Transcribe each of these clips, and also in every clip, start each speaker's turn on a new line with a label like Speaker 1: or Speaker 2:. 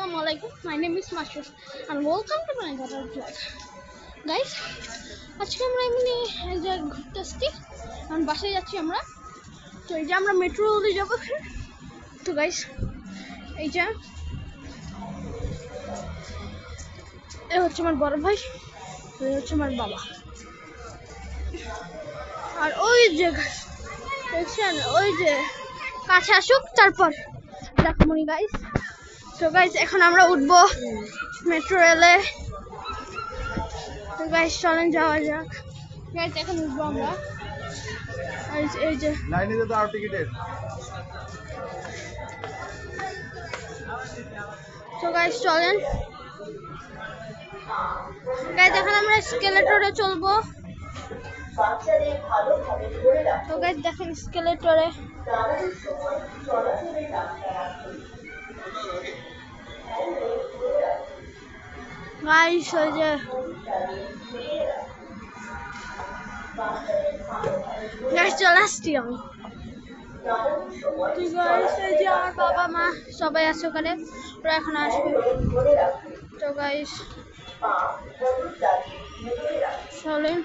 Speaker 1: Assalamualaikum. My name is Mashur and welcome to my another vlog. Guys, আজকে আমরা এমনি এক জায়গায় ঘুরতে আসছি। এখন বাসায় যাচ্ছি আমরা। তো এই যে আমরা মেট্রো রেলে যাব। তো গাইস, এই যে এই হচ্ছে আমার বড় ভাই, এই হচ্ছে আমার বাবা। আর ওই যে দেখছেন, ওই যে কাছে আসুক তারপর দেখমনি গাইস। তো গাইস, এখন আমরা উঠবো মেট্রো রেলে। তো গাইস চলেন যাওয়া যাক। গাইস এখন উঠবো আমরা। এই যে
Speaker 2: লাইনে যেতে আর টিকিটের।
Speaker 1: তো গাইস চলেন। গাইস এখন আমরা স্কেলেটরে চলবো। তো গাইস দেখেন স্কেলেটরে। গাইস ওই যে গাইস চলে আসছি আমি। ঠিক আছে, এই যে আমার বাবা মা সবাই আছে ওখানে, ওরা এখন আসবে। তো গাইস চলেন।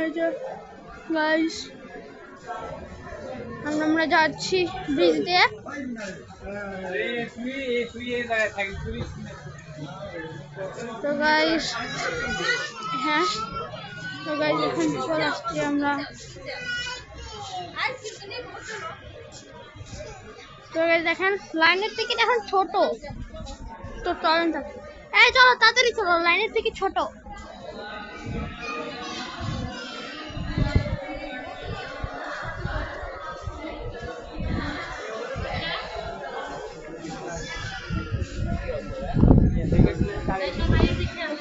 Speaker 1: এই যে গাইস আমরা যাচ্ছি ব্রিজ দিয়ে। তো গাইস হ্যাঁ, তো গাইস এখন চলে আসছি আমরা। তো গাইস দেখেন লাইনের টিকিট এখন ছোট। তো চলেন এই চলো তাড়াতাড়ি চলো, লাইনের টিকিট ছোট।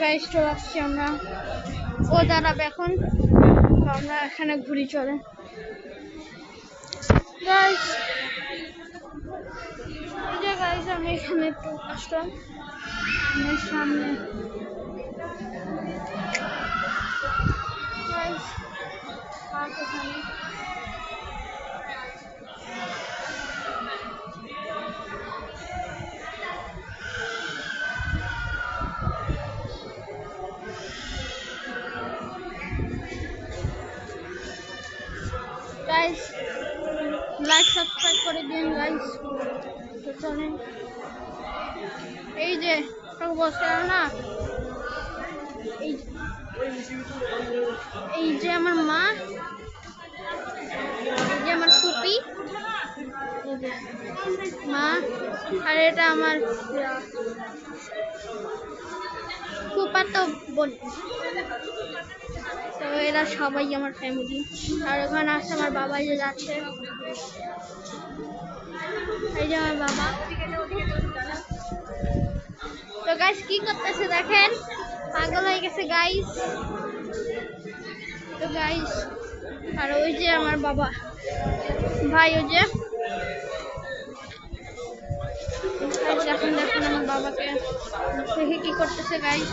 Speaker 1: গাইস চলে আসছি আমরা। ও দাঁড়াবে এখন, তো আমরা এখানে ঘুরি। চলে গাইস, এই যে গাইস আমি এখানে একটু আসলাম সামনে। গাইস পার্ক এখানে। গাইস লাইক সাবস্ক্রাইব করে দিন গাইস। তো চলেন। এই যে বসে না, এই যে আমার মা, এই যে আমার ফুপি মা, আর এটা আমার ফুপাতো বোন। তো এরা সবাই আমার ফ্যামিলি। আর ওখানে আছে আমার বাবা, যে যাচ্ছে। এই যে আমার বাবা। তো গাইস কি করতেছে দেখেন, পাগল হয়ে গেছে গাইস। তো গাইস আর ওই যে আমার বাবা ভাই, ওই যে এখন দেখুন আমার বাবাকে দেখে কি করতেছে গাইস।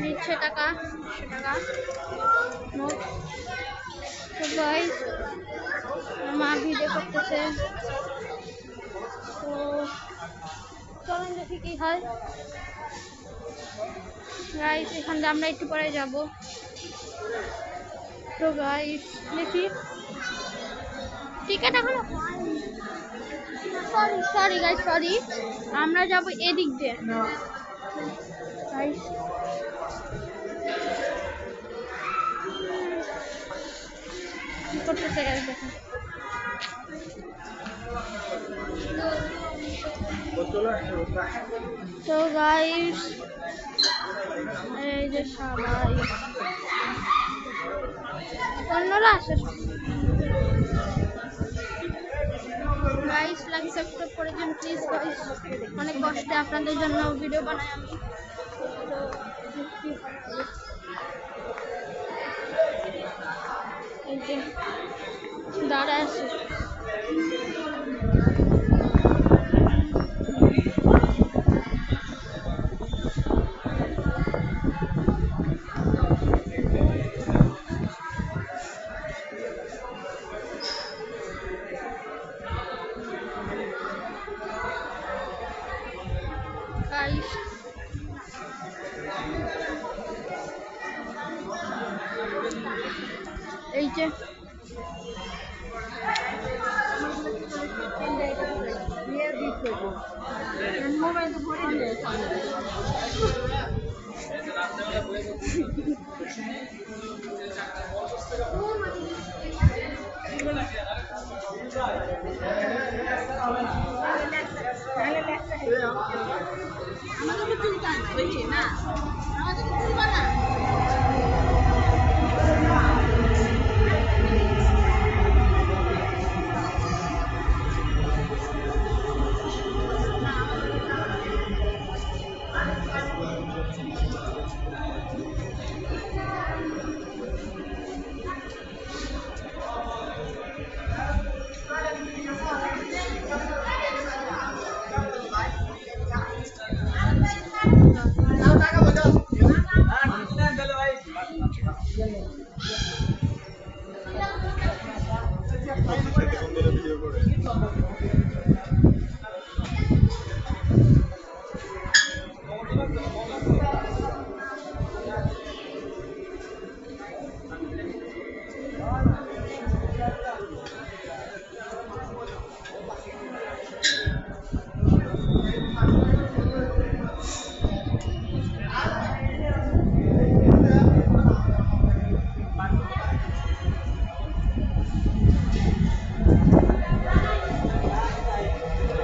Speaker 1: নিচ্ছে টাকা, 100 টাকা নোট। তো গাইস মা ভিডিও করতেছে। তো চলেন দেখি কি হয়। গাইস এখান থেকে আমরা একটু পরে যাব। তো গাইস দেখি টিকিট এখনো সরি গাইস, সরি, আমরা যাব এদিক দিয়ে গাইস। কি করতেছে গাইস দেখেন। তো গাইস এই যে সবাই অন্যরা আসে। গাইস লাইক সাবস্ক্রাইব করে দিন প্লিজ গাইস, অনেক কষ্টে আপনাদের জন্য ভিডিও বানাই আমি। তো এই যে দাঁড়া আছে। যে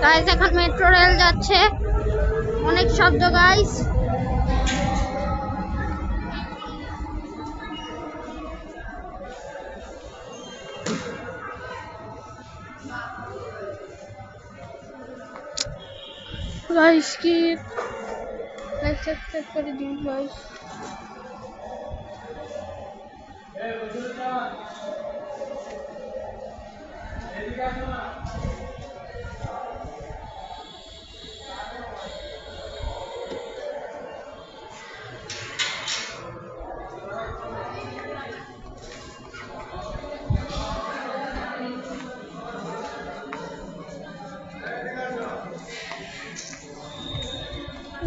Speaker 1: গাইস এখন মেট্রো রেল যাচ্ছে, অনেক শব্দ গাইস। गाइस की लाइक सब्सक्राइब कर दीजिए गाइस।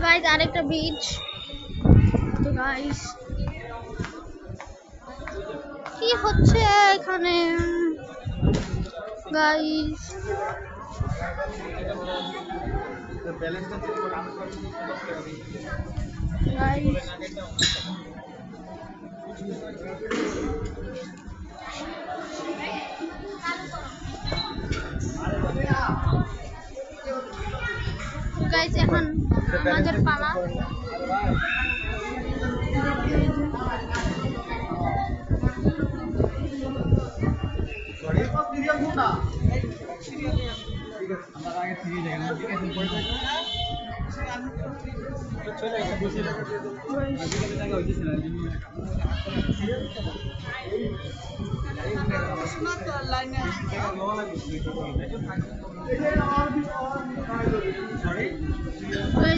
Speaker 1: गाइस আরেকটা ব্রিজ। তো গাইস কি হচ্ছে এখানে গাইস? গাইস গাইস এখন আমাদের পালা।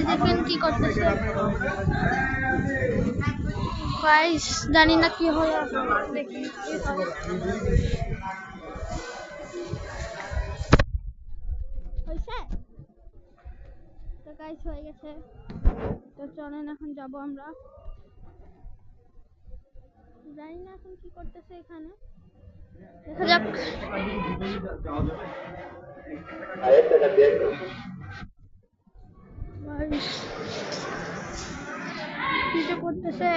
Speaker 1: দেখেন কি করতেছে গাইস, জানি না কি হয়। দেখি হয়েছে তো গাইস, হয়ে গেছে। তো চলেন এখন যাব আমরা। জানি না এখন কি করতেছে এখানে, দেখা যাক। কি যে করতেছে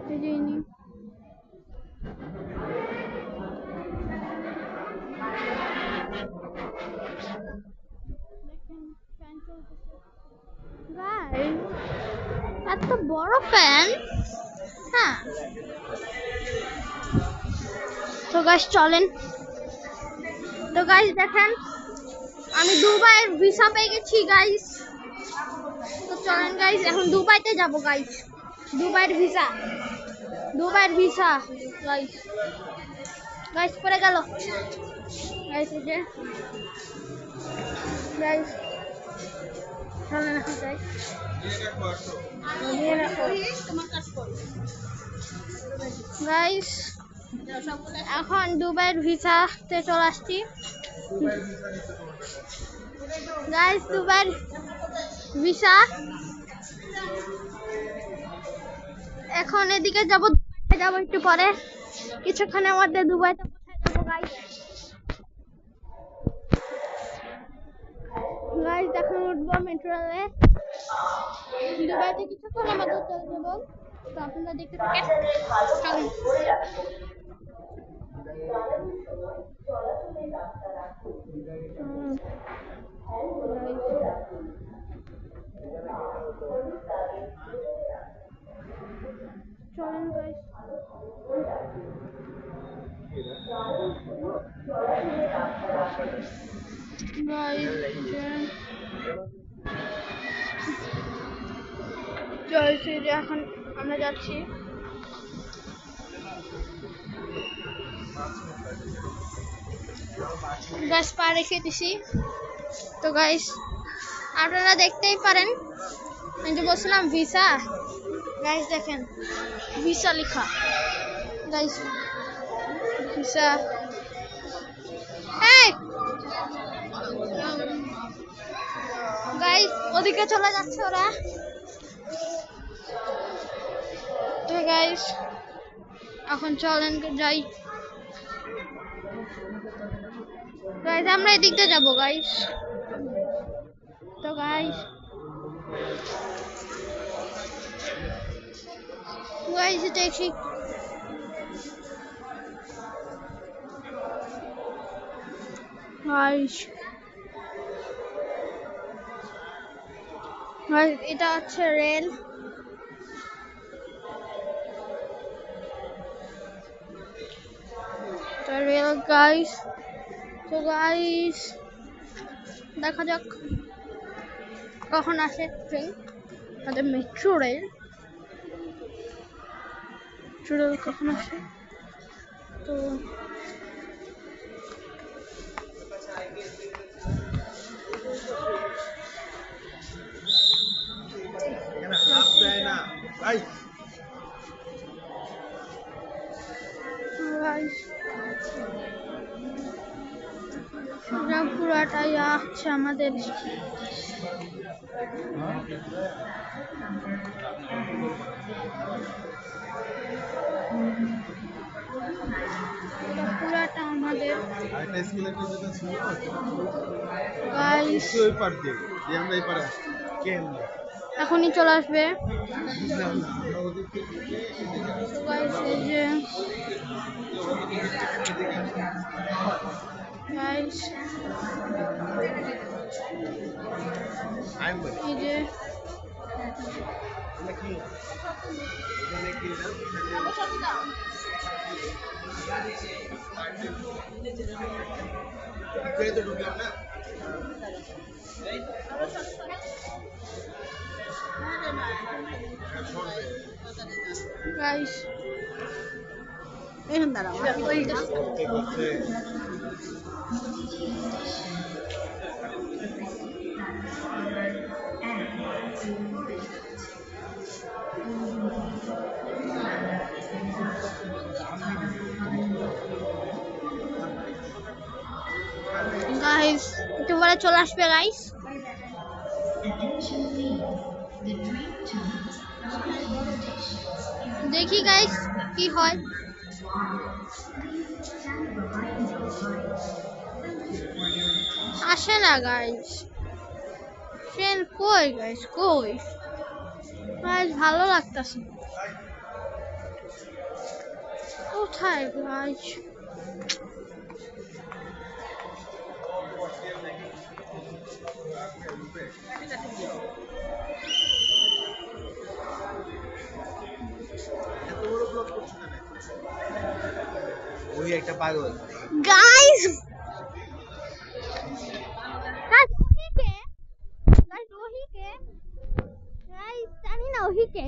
Speaker 1: বুঝিনি। এত বড় ফ্যান। হ্যাঁ তো গাইস চলেন। তো গাইস দেখেন আমি দুবাইয়ের ভিসা পেয়ে গেছি গাইস। তো চলেন গাইস এখন দুবাইতে যাব গাইস। দুবাইয়ের ভিসা গাইস। গাইস পড়ে গেল গাইস। এই যে গাইস চলেন এখন গাইস। গাইস এখন দুবাইয়ের ভিসাতে চলে আসছি গাইস। দুবাইয়ের ভিসা এখন এদিকে যাব একটু পরে। কিছুক্ষণের মধ্যে দুবাইতে পৌঁছে যাবো গাইস। গাইস এখন উঠবো মেট্রো রেলে, দুবাইতে কিছুক্ষণের মধ্যে চলে যাবো। তো আপনারা দেখতে থাকেন। চলেন গাইস। এখন আমরা যাচ্ছি। গাইস পা রেখে দিছি। তো গাইস আপনারা দেখতেই পারেন, আমি যে বলছিলাম ভিসা, গাইস দেখেন ভিসা লেখা। গাইস ভিসা, এই গাইস ওদিকে চলে যাচ্ছে ওরা। তো গাইস এখন চলেন যাই। গাইস আমরা এদিকটা যাবো গাইস। তো গাইস দেখি গাইস, এটা হচ্ছে রেল। Rail guys. তো গাইস দেখা যাক কখন আসে ট্রেন, আমাদের মেট্রো রেল কখন আসে। তো পুরাটাই আছে আমাদের। পুরাটা আমাদের এখনই চলে আসবে। গাইস এখন দাঁড়াও, গাইস একটু পরে চলে আসবে গাইস। দেখি গাইস কি হয়। আসে না গাইস, ট্রেন কই গাইস, কই গাইস, ভালো লাগতেছে। কোথায় গাইস?
Speaker 2: ওই একটা পাগল
Speaker 1: গাইস, জানি না ওহিকে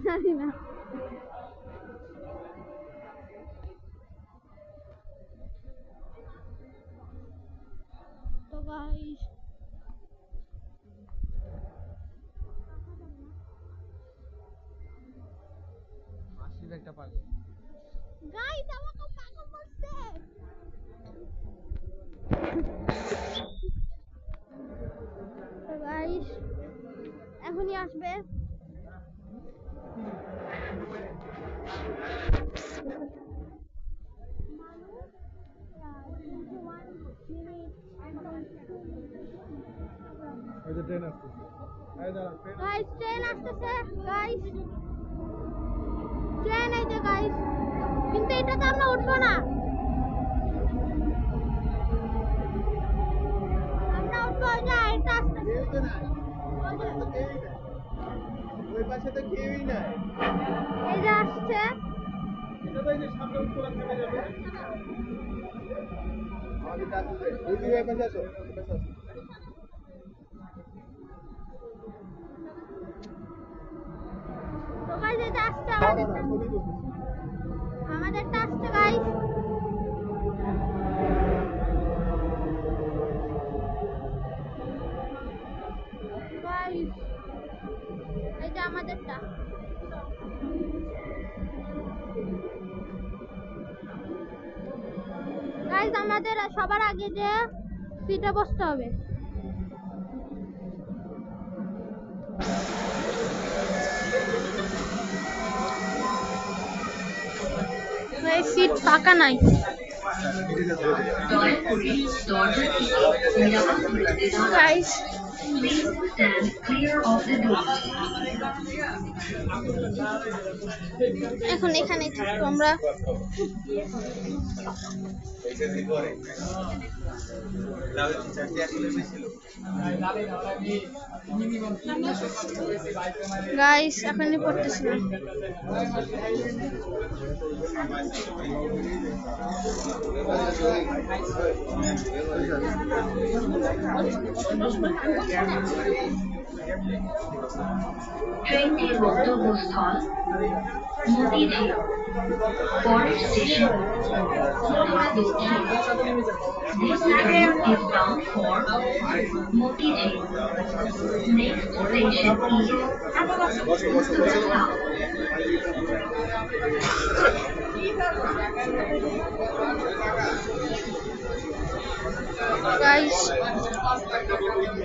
Speaker 1: জানি না তো গাইস
Speaker 2: মাসির একটা পাগল
Speaker 1: গাইস আমাকে পাগল বলছে। তো গাইস এখনই আসবে। গাইস ট্রেন আসতেছে গাইস, ট্রেন এই যে গাইস, কিন্তু এটাতে আমরা উঠবো না, আমরা উঠবো ওই যে এটা আসতেছে,
Speaker 2: ওই পাশে তো কেউই নাই।
Speaker 1: এই যে আসছে।
Speaker 2: এটা তো এই যে সামনে উত্তরা থেকে যাবে। আমাদের কাছে ওই যে পাশে আসো, ওই পাশে আসো।
Speaker 1: তো গাইস এই যে আসছে আমাদেরটা, আমাদেরটা আসছে গাইস। গাইস এই যে আমাদেরটা, গাইস আমাদের সবার আগে যে সিটে বসতে হবে। এই সিট ফাঁকা নাই। Guys
Speaker 3: Please stand clear of the door.
Speaker 1: এখন এখানেই থাকবো আমরা। গাইস এখনই পড়তেছিলাম।
Speaker 3: ট্রেনটির গন্তব্যস্থল মতিঝিল, পরের স্টেশন উত্তরা দক্ষিণ। This train is bound for Motijhil. Next station is Uttara South.
Speaker 1: Guys আজকের পর্যন্ত